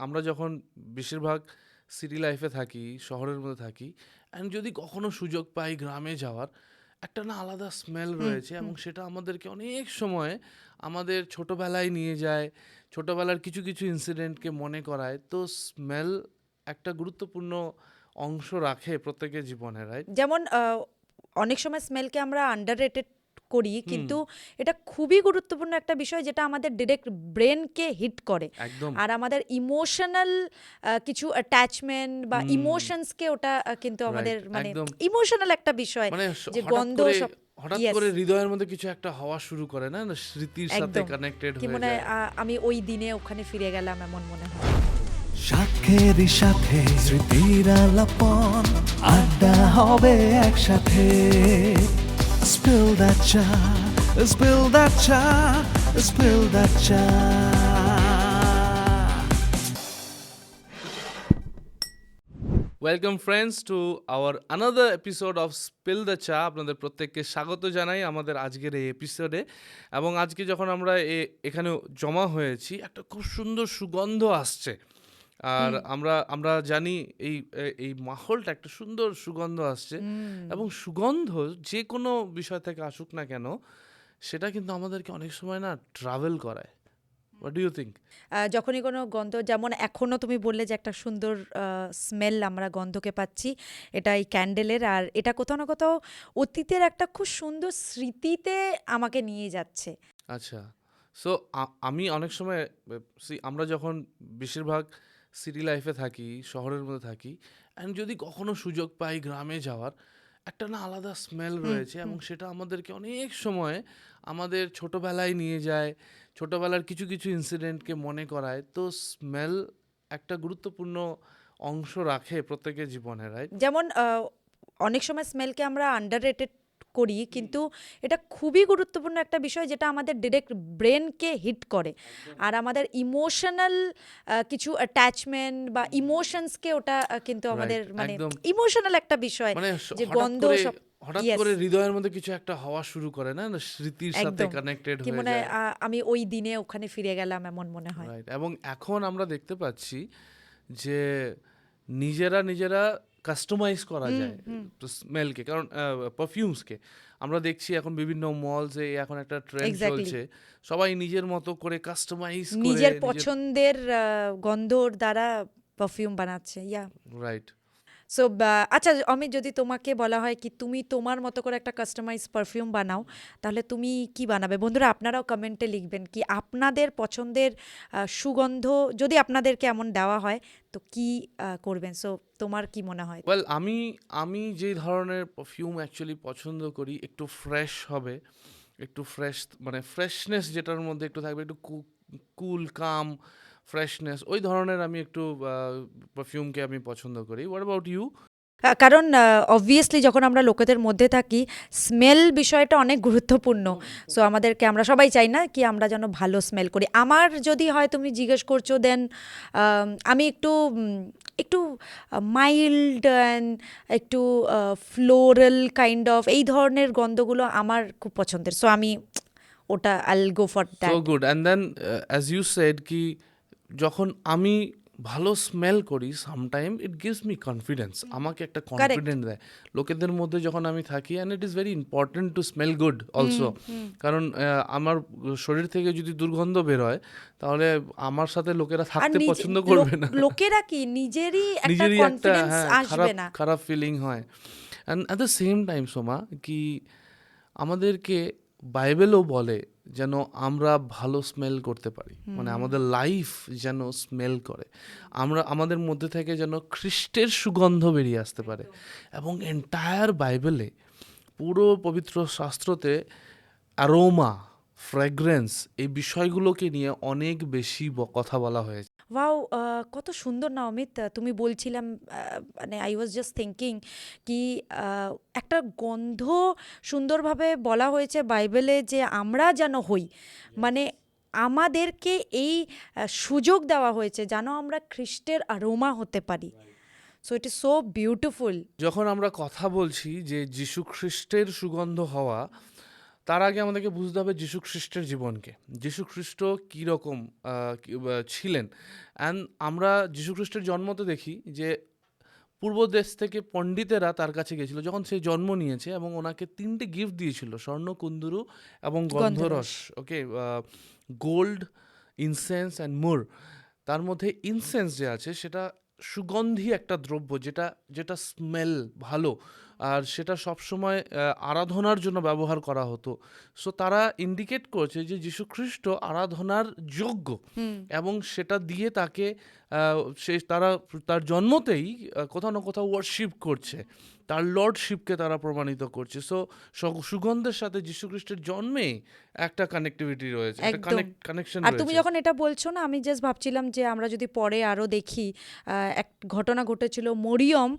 আমরা যখন বেশিরভাগ সিটি লাইফে থাকি, শহরের মধ্যে থাকি, অ্যান্ড যদি কখনো সুযোগ পাই গ্রামে যাওয়ার, একটা না আলাদা স্মেল হুম, রয়েছে এবং হুম। সেটা আমাদেরকে অনেক সময় আমাদের ছোটবেলায় নিয়ে যায়, ছোটবেলার কিছু কিছু ইনসিডেন্টকে মনে করায়। তো স্মেল একটা গুরুত্বপূর্ণ অংশ রাখে প্রত্যেকের জীবনে, রাইট? যেমন অনেক সময় স্মেলকে আমরা আন্ডাররেটেড করি, হুম, কিন্তু এটা খুবই গুরুত্বপূর্ণ একটা বিষয় যেটা আমাদের ডিরেক্ট ব্রেনকে হিট করে। একদম। আর আমাদের ইমোশনাল কিছু অ্যাটাচমেন্ট বা হুম, ইমোশনসকে ওটা কিন্তু রাইট, আমাদের মানে একদম। ইমোশনাল একটা বিষয়, মানে যে হঠাৎ গন্ধ করে সব। হঠাৎ ইয়েস, করে হৃদয়ের মধ্যে কিছু একটা হওয়া শুরু করে, না না, স্মৃতির সাথে একদম। কানেক্টেড কি হয়ে মনে হয় যায়। আমি ওই দিনে ওখানে ফিরে গেলাম, এমন মনে হয়। সাথেরই সাথে স্মৃতির আলাপন আড্ডা হবে একসাথে Spill that চা Spill that চা Spill that চা welcome friends to our another episode of spill the চা। আপনাদের প্রত্যেককে স্বাগত জানাই আমাদের আজকের এই এপিসোডে। এবং আজকে যখন আমরা এখানে জমা হয়েছি, একটা খুব সুন্দর সুগন্ধ আসছে। আর হুম, আমরা আমরা জানি এই এই মাহলটা একটা সুন্দর সুগন্ধ আসছে। হুম। এবং সুগন্ধ যে কোনো বিষয় থেকে আসুক না কেন, সেটা কিন্তু আমাদেরকে অনেক সময় না ট্রাভেল করায়। What do you think? যখনই কোনো গন্ধ, যেমন এখনো তুমি বললে যে একটা সুন্দর স্মেল আমরা গন্ধকে পাচ্ছি, এটা এই ক্যান্ডেলের, আর এটা কোথাও না কোথাও অতীতের একটা খুব সুন্দর স্মৃতিতে আমাকে নিয়ে যাচ্ছে। আচ্ছা। সো আমি অনেক সময় আমরা যখন বেশিরভাগ সিটি লাইফে থাকি, শহরের মধ্যে থাকি, অ্যান্ড যদি কখনো সুযোগ পাই গ্রামে যাওয়ার, একটা না আলাদা স্মেল হুম, রয়েছে এবং হুম। সেটা আমাদেরকে অনেক সময় আমাদের ছোটবেলায় নিয়ে যায়, ছোটবেলার কিছু কিছু ইনসিডেন্টকে মনে করায়। তো স্মেল একটা গুরুত্বপূর্ণ অংশ রাখে প্রত্যেকের জীবনে, রাইট? যেমন অনেক সময় স্মেলকে আমরা আন্ডাররেটেড করি, কিন্তু এটা খুবই গুরুত্বপূর্ণ একটা বিষয় যেটা আমাদের ডিরেক্ট ব্রেনকে হিট করে। আর আমাদের ইমোশনাল কিছু অ্যাটাচমেন্ট বা ইমোশনসকে ওটা কিন্তু আমাদের রাইট, মানে একদম। ইমোশনাল একটা বিষয়, মানে যে হঠাৎ গন্ধ করে সব। হঠাৎ ইয়েস, করে হৃদয়ের মধ্যে কিছু একটা হওয়া শুরু করে, না না, স্মৃতির সাথে একদম। কানেক্টেড কি হয়ে মনে হয় যায়। আমি ওই দিনে ওখানে ফিরে গেলাম, এমন মনে হয়। রাইট। এবং এখন আমরা দেখতে পাচ্ছি যে নিজেরা নিজেরা কাস্টমাইজ করা হুম, যায় হুম। স্মেলকে, কারণ পারফিউমসকে আমরা দেখছি এখন বিভিন্ন মলসে এখন একটা ট্রেন্ড এক্স্যাক্টলি। চলছে। সবাই নিজের মতো করে কাস্টমাইজ করে নিজের নিজের। পছন্দের গন্ধর দ্বারা পারফিউম বানাচ্ছে, ইয়া। রাইট। সো আচ্ছা, আমি যদি তোমাকে বলা হয় কি তুমি তোমার মতো করে একটা কাস্টমাইজ পারফিউম বানাও, তাহলে তুমি কি বানাবে? বন্ধুরা, আপনারাও কমেন্টে লিখবেন কি আপনাদের পছন্দের সুগন্ধ যদি আপনাদেরকে এমন দেওয়া হয়, তো কি করবেন? সো তোমার কি মনে হয়? ওয়েল, আমি আমি যে ধরনের পারফিউম অ্যাকচুয়ালি পছন্দ করি, একটু ফ্রেশ হবে, একটু ফ্রেশ, মানে ফ্রেশনেস যেটার মধ্যে একটু থাকবে, একটু কুল কাম ফ্রেশনেস, ওই ধরনের আমি একটু পারফিউমকে আমি পছন্দ করি। What about you? কারণ অবভিয়াসলি যখন আমরা লোকেদের মধ্যে থাকি, স্মেল বিষয়টা অনেক গুরুত্বপূর্ণ। সো আমাদেরকে, আমরা সবাই চাই না কি আমরা যেন ভালো স্মেল করি। আমার যদি হয়, তুমি জিজ্ঞেস করছো, দেন আমি একটু একটু মাইল্ড অ্যান্ড একটু ফ্লোরাল কাইন্ড অফ এই ধরনের গন্ধগুলো আমার খুব পছন্দের। সো আমি ওটা I will go for so that. Good. And then as you said কি, যখন আমি ভালো স্মেল করি sometime it gives me confidence, আমাকে একটা কারেক্ট। কনফিডেন্ট দেয় লোকেদের মধ্যে যখন আমি থাকি। And it is very important to smell good also. কারণ আমার শরীর থেকে যদি দুর্গন্ধ বের হয়, তাহলে আমার সাথে লোকেরা আর থাকতে পছন্দ করবে না। লোকেরা কি নিজেরই একটা নিজেরই একটা, কনফিডেন্স হ্যাঁ, আসবে খারাপ না। খারাপ ফিলিং হয়। And at the same time Soma, কি আমাদেরকে বাইবেলও বলে যেন আমরা ভালো স্মেল করতে পারি, মানে আমাদের লাইফ যেন স্মেল করে, আমরা আমাদের মধ্যে থেকে যেন খ্রিস্টের সুগন্ধ বেরিয়ে আসতে পারে। এবং এন্টায়ার বাইবেলে, পুরো পবিত্র শাস্ত্রতে অ্যারোমা, ফ্র্যাগ্রেন্স, এই বিষয়গুলোকে নিয়ে অনেক বেশি কথা বলা হয়েছে। ওয়াও! কত সুন্দর না অমিত? তুমি বলছিলাম, মানে আই ওয়াজ জাস্ট থিংকিং কি আ একটা গন্ধ সুন্দরভাবে বলা হয়েছে বাইবেলে, যে আমরা যেন হই। মানে আমাদেরকে এই সুযোগ দেওয়া হয়েছে যেন আমরা খ্রিস্টের অ্যারোমা হতে পারি। So it is so beautiful. যখন আমরা কথা বলছি যে যীশু খ্রিস্টের সুগন্ধ হওয়া, তার আগে আমাদেরকে বুঝতে হবে যীশু খ্রিস্টের জীবনকে। যীশু খ্রিস্ট কীরকম ছিলেন। অ্যান্ড আমরা যীশু খ্রিস্টের জন্মতে দেখি যে পূর্ব দেশ থেকে পণ্ডিতেরা তার কাছে গেছিল যখন সে জন্ম নিয়েছে, এবং ওনাকে 3টে গিফট দিয়েছিল, স্বর্ণ, কুন্দরু এবং গন্ধরস। ওকে, গোল্ড, ইনসেন্স অ্যান্ড মুর। তার মধ্যে ইনসেন্স যে আছে সেটা সুগন্ধি একটা দ্রব্য, যেটা যেটা স্মেল ভালো, আর সেটা সবসময় আরাধনার জন্য ব্যবহার করা হতো। সো তারা ইন্ডিকেট করছে যে যীশু খ্রিস্ট আরাধনার যোগ্য, এবং সেটা দিয়ে তাকে তারা তার জন্মতেই কোথাও না কোথাও ওয়ার্শিপ করছে, তার লর্ডশিপকে তারা প্রমাণিত করছে। সো সুগন্ধের সাথে যীশু খ্রিস্টের জন্মে একটা কানেক্টিভিটি রয়েছে, একটা একদম। কানেকশন আর তুমি রয়েছে। যখন এটা বলছো না, আমি জাস্ট ভাবছিলাম যে আমরা যদি পরে আরো দেখি, এক ঘটনা ঘটেছিল, মরিয়ম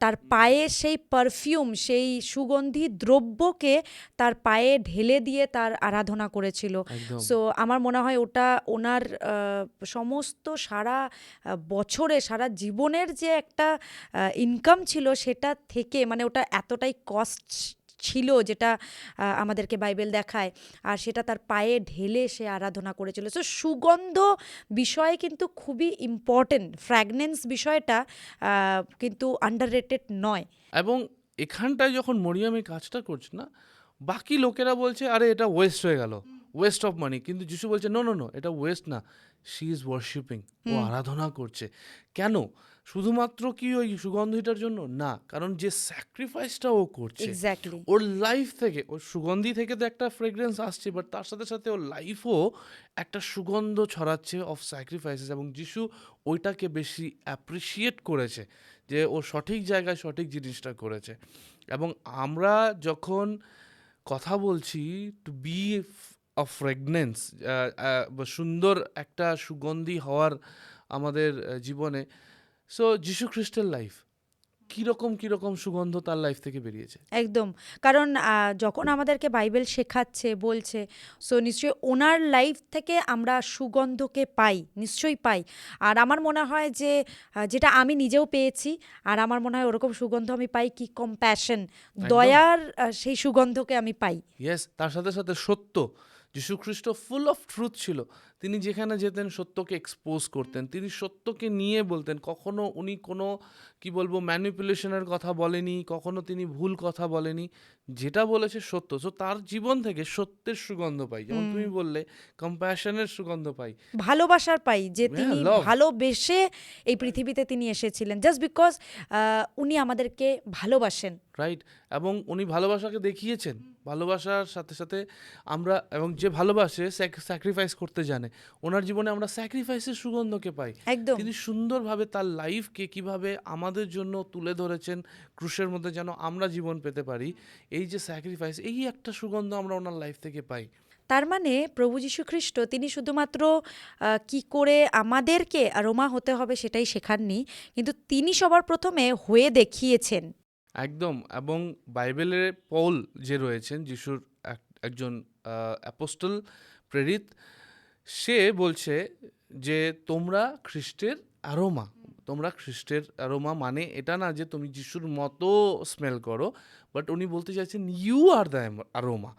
তার পায়ে সেই পারফিউম, সেই সুগন্ধি দ্রব্যকে তার পায়ে ঢেলে দিয়ে তার আরাধনা করেছিল। একদম। সো আমার মনে হয় ওটা ওনার সমস্ত সারা বছরে, সারা জীবনের যে একটা ইনকাম ছিল সেটা থেকে, মানে ওটা এতটাই কস্ট ছিল যেটা আমাদেরকে বাইবেল দেখায়, আর সেটা তার পায়ে ঢেলে সে আরাধনা করেছিল। সো সুগন্ধ বিষয় কিন্তু খুবই ইম্পর্টেন্ট, ফ্র্যাগনেন্স বিষয়টা কিন্তু আন্ডাররেটেড নয়। এবং এখানটায় যখন মরিয়ম এই কাজটা করছে না, বাকি লোকেরা বলছে আরে এটা ওয়েস্ট হয়ে গেল, ওয়েস্ট অফ মানি, কিন্তু যিশু বলছে নো নো নো, এটা ওয়েস্ট না, শি ইজ ওয়ার্শিপিং, ও আরাধনা করছে। কেন? শুধুমাত্র কি ওই সুগন্ধিটার জন্য না, কারণ যে স্যাক্রিফাইসটা ও করছে এক্স্যাক্টলি। ওর লাইফ থেকে, ওর সুগন্ধি থেকে তো একটা ফ্রেগ্রেন্স আসছে, বাট তার সাথে সাথে ওর লাইফও একটা সুগন্ধ ছড়াচ্ছে অফ স্যাক্রিফাইসেস, এবং যিশু ওইটাকে বেশি অ্যাপ্রিসিয়েট করেছে যে ও সঠিক জায়গায় সঠিক জিনিসটা করেছে। এবং আমরা যখন কথা বলছি টু বি আ ফ্রেগনেন্স, সুন্দর একটা সুগন্ধি হওয়ার আমাদের জীবনে, সো যীশু খ্রিস্টের লাইফ কীরকম কীরকম সুগন্ধ তার লাইফ থেকে বেরিয়েছে। একদম। কারণ যখন আমাদেরকে বাইবেল শেখাচ্ছে, বলছে, সো নিশ্চয়ই ওনার লাইফ থেকে আমরা সুগন্ধকে পাই, নিশ্চয়ই পাই। আর আমার মনে হয় যে যেটা আমি নিজেও পেয়েছি, আর আমার মনে হয় ওরকম সুগন্ধ আমি পাই কি, কম্প্যাশন, দয়ার সেই সুগন্ধকে আমি পাই। ইয়েস, তার সাথে সাথে সত্য। যীশু খ্রিস্ট ফুল অফ ট্রুথ ছিল। তিনি যেখানে যেতেন সত্যকে এক্সপোজ করতেন, তিনি সত্যকে নিয়ে বলতেন। কখনো উনি কোনো কি বলবো ম্যানিপুলেশনের কথা বলেনি, কখনো তিনি ভুল কথা বলেনি, যেটা বলেছে সত্য। সো তার জীবন থেকে সত্যের সুগন্ধ পাই, যেমন তুমি বললে কম্প্যাশনের সুগন্ধ পাই, ভালোবাসার পাই, যে হ্যাঁ, তিনি love. ভালোবেসে এই পৃথিবীতে তিনি এসেছিলেন, জাস্ট বিকজ উনি আমাদেরকে ভালোবাসেন। রাইট। এবং উনি ভালোবাসাকে দেখিয়েছেন, ভালোবাসার সাথে সাথে আমরা, এবং যে ভালোবাসে স্যাক্রিফাইস করতে জানে, ওনার জীবনে আমরা স্যাক্রিফাইসের সুগন্ধকে পাই। একদম। তিনি সুন্দরভাবে তার লাইফকে কিভাবে আমাদের জন্য তুলে ধরেছেন ক্রুশের মধ্যে, যেন আমরা জীবন পেতে পারি। এই যে স্যাক্রিফাইস, এই একটা সুগন্ধ আমরা ওনার লাইফ থেকে পাই। তার মানে প্রভু যীশু খ্রিস্ট তিনি শুধুমাত্র কি করে আমাদেরকে আরোমা হতে হবে সেটাই শেখাননি, কিন্তু তিনি সবার প্রথমে হয়ে দেখিয়েছেন। একদম। এবং বাইবেলের পৌল যে রয়েছেন, যিশুর একজন অ্যাপোস্টল, প্রেরিত, সে বলছে যে তোমরা খ্রিস্টের অ্যারোমা। তোমরা খ্রিস্টের অ্যারোমা মানে এটা না যে তুমি যিশুর মতো স্মেল করো, বাট উনি বলতে চাইছেন ইউ আর দ্য অ্যারোমা।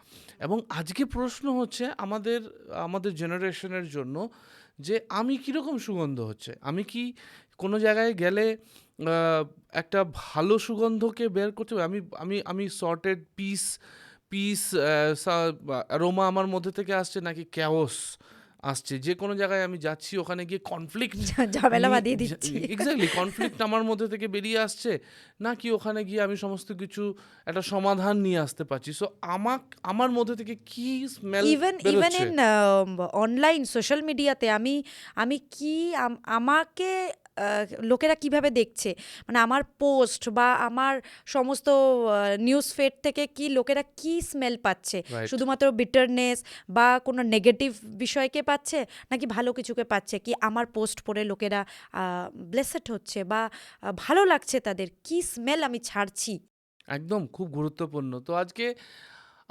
এবং আজকে প্রশ্ন হচ্ছে আমাদের আমাদের জেনারেশনের জন্য যে আমি কীরকম সুগন্ধ হচ্ছে। আমি কি কোনো জায়গায় গেলে একটা ভালো সুগন্ধকে বের করতে হবে? আমি আমি আমি সর্টেড পিস পিস অ্যারোমা আমার মধ্যে থেকে আসছে, নাকি ক্যাওস আসছে? যে কোনো জায়গায় আমি যাচ্ছি, ওখানে গিয়ে কনফ্লিক্ট, ঝামেলা বাঁধিয়ে দিচ্ছি। এক্স্যাক্টলি, কনফ্লিক্ট আমার মধ্যে থেকে বেরিয়ে আসছে, নাকি ওখানে গিয়ে আমি সমস্ত কিছু একটা সমাধান নিয়ে আসতে পারছি? সো আমার মধ্যে থেকে কি স্মেল ইভেন বেরোচ্ছে? ইন অনলাইন সোশ্যাল মিডিয়াতে আমি কি আমাকে লোকেরা কিভাবে দেখছে, মানে আমার পোস্ট বা আমার সমস্ত নিউজ ফিড থেকে কি লোকেরা কি স্মেল পাচ্ছে, Right. শুধুমাত্র বিটারনেস বা কোনো নেগেটিভ বিষয়কে পাচ্ছে, নাকি ভালো কিছুকে পাচ্ছে, কি আমার পোস্ট পড়ে লোকেরা ব্লেসড হচ্ছে বা ভালো লাগছে তাদের, কি স্মেল আমি ছাড়ছি। একদম, খুব গুরুত্বপূর্ণ। তো আজকে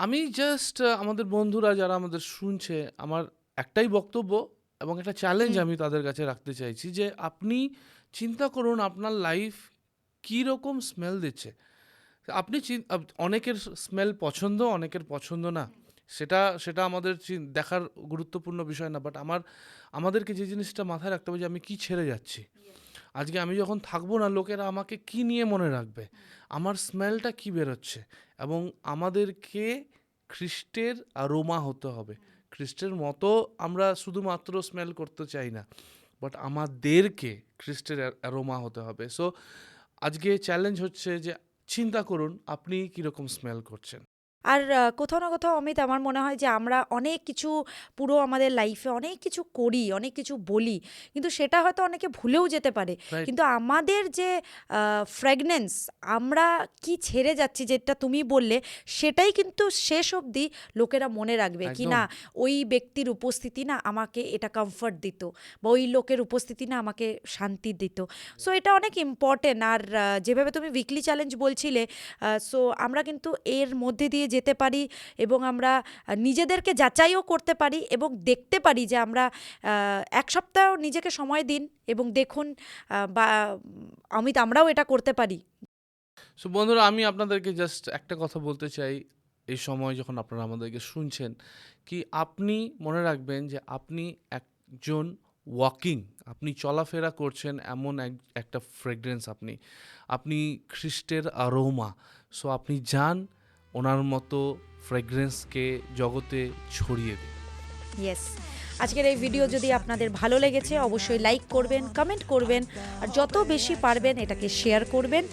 আমি জাস্ট আমাদের বন্ধুরা যারা আমাদের শুনছে, আমার একটাই বক্তব্য এবং একটা চ্যালেঞ্জ আমি তাদের কাছে রাখতে চাইছি যে আপনি চিন্তা করুন আপনার লাইফ কী রকম স্মেল দিচ্ছে। আপনি অনেকের স্মেল পছন্দ, অনেকের পছন্দ না, সেটা সেটা আমাদের দেখার গুরুত্বপূর্ণ বিষয় না। বাট আমাদেরকে যে জিনিসটা মাথায় রাখতে হবে যে আমি কি ছেড়ে যাচ্ছি। আজকে আমি যখন থাকবো না, লোকেরা আমাকে কি নিয়ে মনে রাখবে, আমার স্মেলটা কি বেরোচ্ছে। এবং আমাদেরকে খ্রিস্টের আরোমা হতে হবে। খ্রিস্টের মতো আমরা শুধুমাত্র স্মেল করতে চাই না, বাট আমাদেরকে খ্রিস্টের অ্যারোমা হতে হবে। সো আজকে চ্যালেঞ্জ হচ্ছে যে চিন্তা করুন আপনি কীরকম স্মেল করছেন। আর কোথাও না কোথাও অমিত, আমার মনে হয় যে আমরা অনেক কিছু পুরো আমাদের লাইফে অনেক কিছু করি, অনেক কিছু বলি, কিন্তু সেটা হয়তো অনেকে ভুলেও যেতে পারে। Right. কিন্তু আমাদের যে ফ্র্যাগনেন্স, আমরা কি ছেড়ে যাচ্ছি, যেটা তুমি বললে, সেটাই কিন্তু শেষ অবধি লোকেরা মনে রাখবে কি একদম। না ওই ব্যক্তির উপস্থিতি না আমাকে এটা কমফর্ট দিত, বা ওই লোকের উপস্থিতি না আমাকে শান্তি দিত। সো এটা অনেক ইম্পর্টেন্ট। আর যেভাবে তুমি উইকলি চ্যালেঞ্জ বলছিলে, সো আমরা কিন্তু এর মধ্যে দিয়ে যেতে পারি এবং আমরা নিজেদেরকে যাচাইও করতে পারি এবং দেখতে পারি যে আমরা এক সপ্তাহ নিজেকে সময় দিন এবং দেখুন বা অমিত, আমরাও এটা করতে পারি। সো বন্ধুরা, আমি আপনাদেরকে জাস্ট একটা কথা বলতে চাই এই সময় যখন আপনারা আমাদেরকে শুনছেন, কি আপনি মনে রাখবেন যে আপনি একজন ওয়াকিং, আপনি চলাফেরা করছেন এমন একটা ফ্রেগরেন্স, আপনি খ্রিস্টের আরোমা। সো আপনি যান, ওনার মতো ফ্রেগরেন্সকে জগতে ছড়িয়ে দিন। ইয়েস, আজকের এই ভিডিও যদি আপনাদের ভালো লেগেছে অবশ্যই লাইক করবেন, কমেন্ট করবেন, আর যত বেশি পারবেন এটাকে শেয়ার করবেন।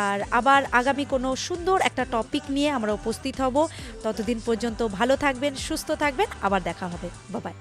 আর আবার আগামী কোনো সুন্দর একটা টপিক নিয়ে আমরা উপস্থিত হব। ততদিন পর্যন্ত ভালো থাকবেন, সুস্থ থাকবেন, আবার দেখা হবে। Bye bye.